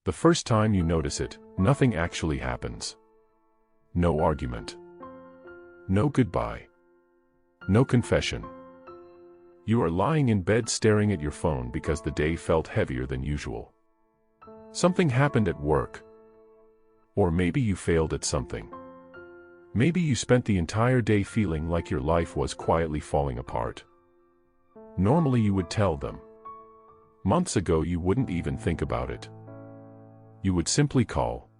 The first time you notice it, nothing actually happens. No argument. No goodbye. No confession. You are lying in bed staring at your phone because the day felt heavier than usual. Something happened at work. Or maybe you failed at something. Maybe you spent the entire day feeling like your life was quietly falling apart. Normally you would tell them. Months ago you wouldn't even think about it. You would simply call.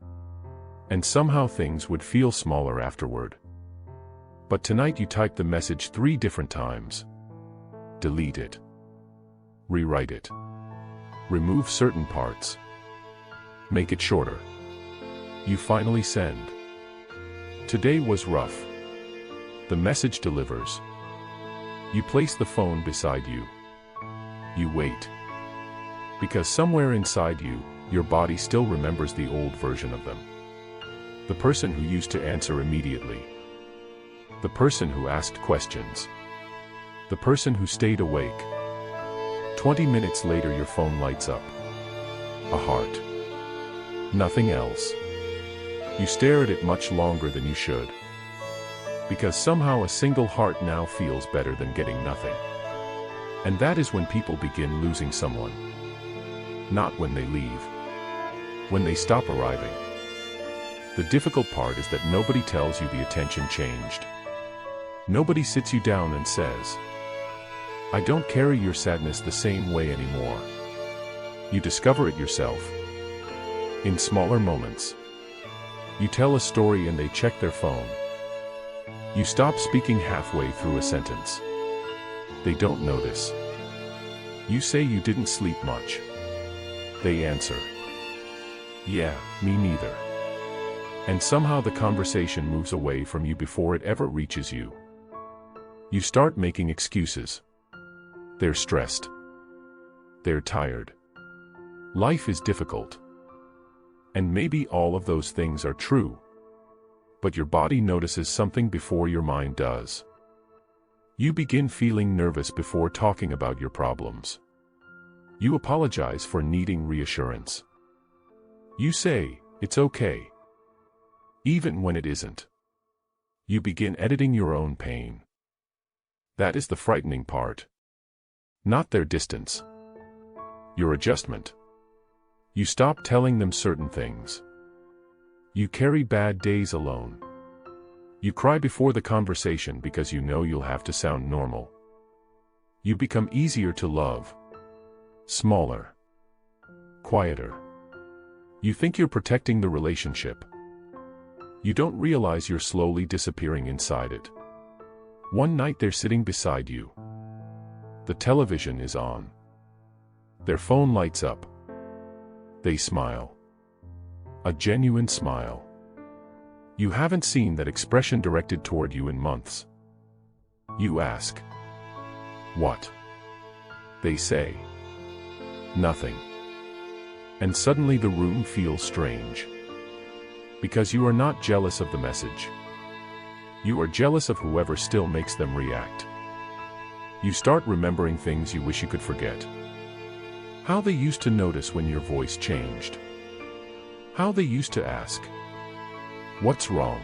And somehow things would feel smaller afterward. But tonight you type the message 3 different times. Delete it. Rewrite it. Remove certain parts. Make it shorter. You finally send. Today was rough. The message delivers. You place the phone beside you. You wait. Because somewhere inside you, your body still remembers the old version of them. The person who used to answer immediately. The person who asked questions. The person who stayed awake. 20 minutes later your phone lights up. A heart. Nothing else. You stare at it much longer than you should. Because somehow a single heart now feels better than getting nothing. And that is when people begin losing someone. Not when they leave. When they stop arriving. The difficult part is that nobody tells you the attention changed. Nobody sits you down and says, I don't carry your sadness the same way anymore. You discover it yourself. In smaller moments. You tell a story and they check their phone. You stop speaking halfway through a sentence. They don't notice. You say you didn't sleep much. They answer, yeah, me neither. And somehow the conversation moves away from you before it ever reaches you. You start making excuses. They're stressed. They're tired. Life is difficult. And maybe all of those things are true. But your body notices something before your mind does. You begin feeling nervous before talking about your problems. You apologize for needing reassurance. You say, it's okay. Even when it isn't. You begin editing your own pain. That is the frightening part. Not their distance. Your adjustment. You stop telling them certain things. You carry bad days alone. You cry before the conversation because you know you'll have to sound normal. You become easier to love. Smaller. Quieter. You think you're protecting the relationship. You don't realize you're slowly disappearing inside it. One night they're sitting beside you. The television is on. Their phone lights up. They smile. A genuine smile. You haven't seen that expression directed toward you in months. You ask. What? They say. Nothing. And suddenly the room feels strange. Because you are not jealous of the message. You are jealous of whoever still makes them react. You start remembering things you wish you could forget. How they used to notice when your voice changed. How they used to ask, what's wrong?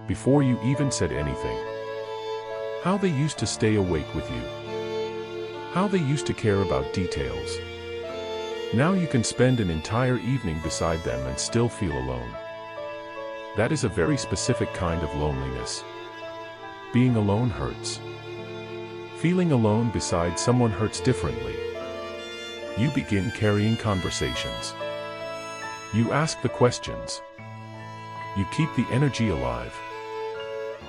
Before you even said anything. How they used to stay awake with you. How they used to care about details. Now you can spend an entire evening beside them and still feel alone. That is a very specific kind of loneliness. Being alone hurts. Feeling alone beside someone hurts differently. You begin carrying conversations. You ask the questions. You keep the energy alive.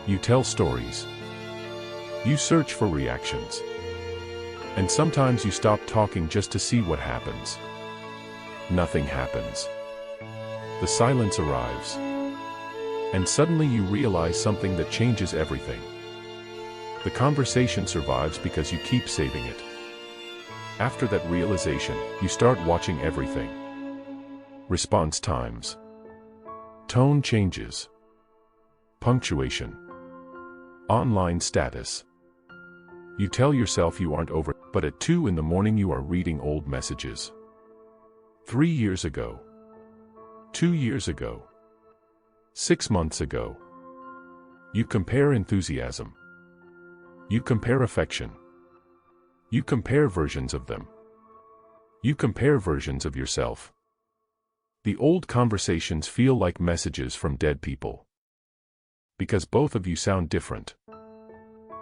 You tell stories. You search for reactions. And sometimes you stop talking just to see what happens. Nothing happens. The silence arrives. And suddenly you realize something that changes everything. The conversation survives because you keep saving it. After that realization, you start watching everything. Response times. Tone changes. Punctuation. Online status. You tell yourself you aren't over, but at 2 in the morning you are reading old messages. 3 years ago. 2 years ago. 6 months ago. You compare enthusiasm. You compare affection. You compare versions of them. You compare versions of yourself. The old conversations feel like messages from dead people. Because both of you sound different.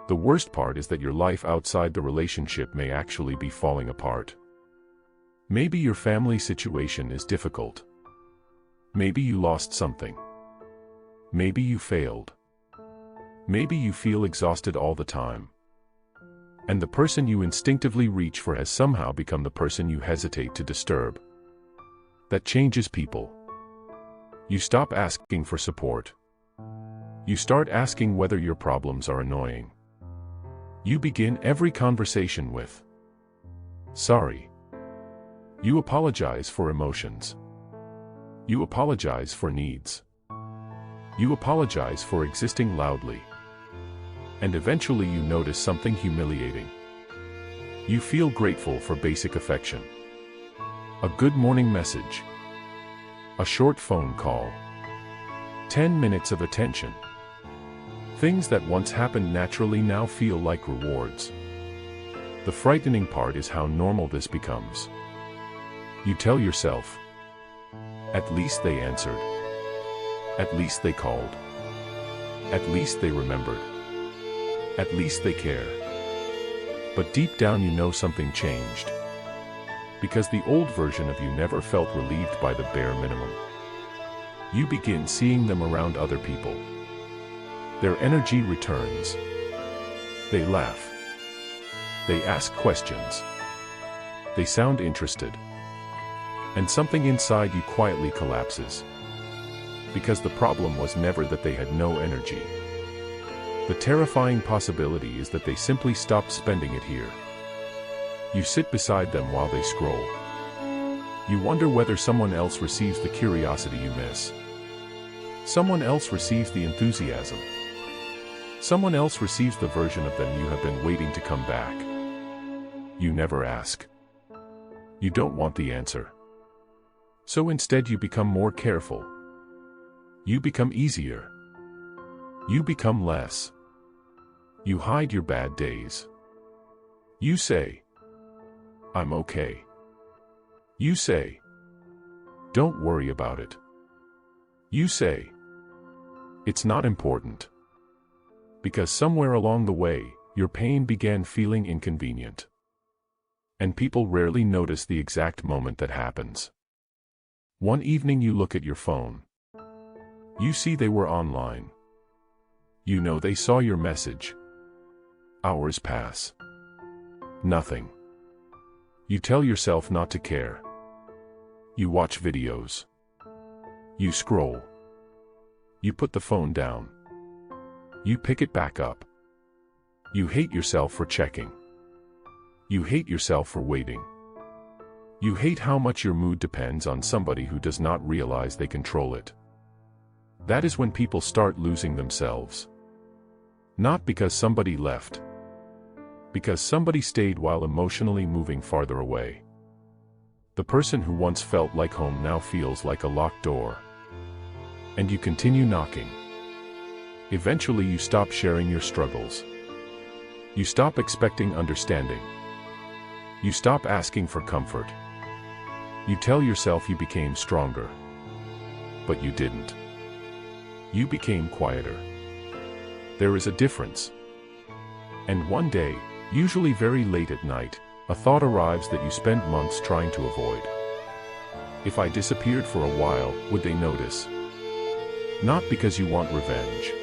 The worst part is that your life outside the relationship may actually be falling apart. Maybe your family situation is difficult. Maybe you lost something. Maybe you failed. Maybe you feel exhausted all the time. And the person you instinctively reach for has somehow become the person you hesitate to disturb. That changes people. You stop asking for support. You start asking whether your problems are annoying. You begin every conversation with, "Sorry." You apologize for emotions. You apologize for needs. You apologize for existing loudly. And eventually you notice something humiliating. You feel grateful for basic affection. A good morning message. A short phone call. 10 minutes of attention. Things that once happened naturally now feel like rewards. The frightening part is how normal this becomes. You tell yourself, "At least they answered. At least they called. At least they remembered. At least they care." But deep down you know something changed. Because the old version of you never felt relieved by the bare minimum. You begin seeing them around other people. Their energy returns. They laugh. They ask questions. They sound interested. And something inside you quietly collapses. Because the problem was never that they had no energy. The terrifying possibility is that they simply stopped spending it here. You sit beside them while they scroll. You wonder whether someone else receives the curiosity you miss. Someone else receives the enthusiasm. Someone else receives the version of them you have been waiting to come back. You never ask. You don't want the answer. So instead you become more careful. You become easier. You become less. You hide your bad days. You say, "I'm okay." You say, "Don't worry about it." You say, "It's not important." Because somewhere along the way, your pain began feeling inconvenient. And people rarely notice the exact moment that happens. One evening you look at your phone. You see they were online. You know they saw your message. Hours pass. Nothing. You tell yourself not to care. You watch videos. You scroll. You put the phone down. You pick it back up. You hate yourself for checking. You hate yourself for waiting. You hate how much your mood depends on somebody who does not realize they control it. That is when people start losing themselves. Not because somebody left. Because somebody stayed while emotionally moving farther away. The person who once felt like home now feels like a locked door. And you continue knocking. Eventually you stop sharing your struggles. You stop expecting understanding. You stop asking for comfort. You tell yourself you became stronger. But you didn't. You became quieter. There is a difference. And one day, usually very late at night, a thought arrives that you spend months trying to avoid. If I disappeared for a while, would they notice? Not because you want revenge.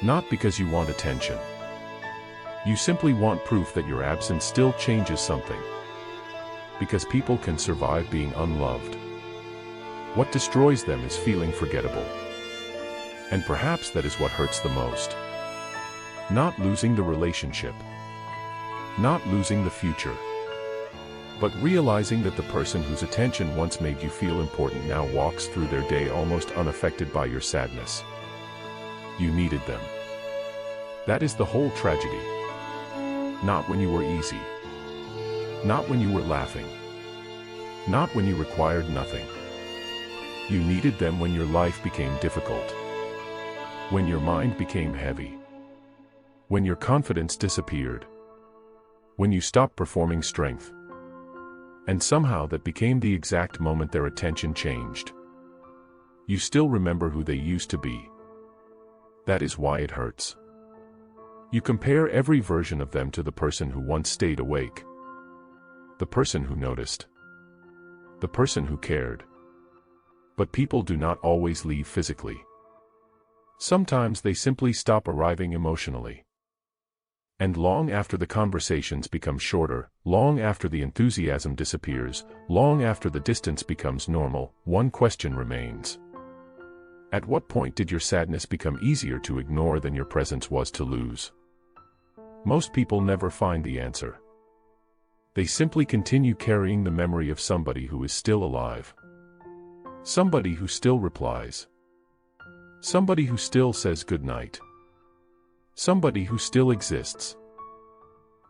Not because you want attention. You simply want proof that your absence still changes something. Because people can survive being unloved. What destroys them is feeling forgettable. And perhaps that is what hurts the most. Not losing the relationship. Not losing the future. But realizing that the person whose attention once made you feel important now walks through their day almost unaffected by your sadness. You needed them. That is the whole tragedy. Not when you were easy. Not when you were laughing. Not when you required nothing. You needed them when your life became difficult. When your mind became heavy. When your confidence disappeared. When you stopped performing strength. And somehow that became the exact moment their attention changed. You still remember who they used to be. That is why it hurts. You compare every version of them to the person who once stayed awake. The person who noticed. The person who cared. But people do not always leave physically. Sometimes they simply stop arriving emotionally. And long after the conversations become shorter, long after the enthusiasm disappears, long after the distance becomes normal, one question remains. At what point did your sadness become easier to ignore than your presence was to lose? Most people never find the answer. They simply continue carrying the memory of somebody who is still alive. Somebody who still replies. Somebody who still says goodnight. Somebody who still exists.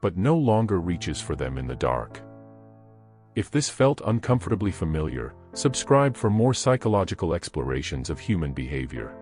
But no longer reaches for them in the dark. If this felt uncomfortably familiar, subscribe for more psychological explorations of human behavior.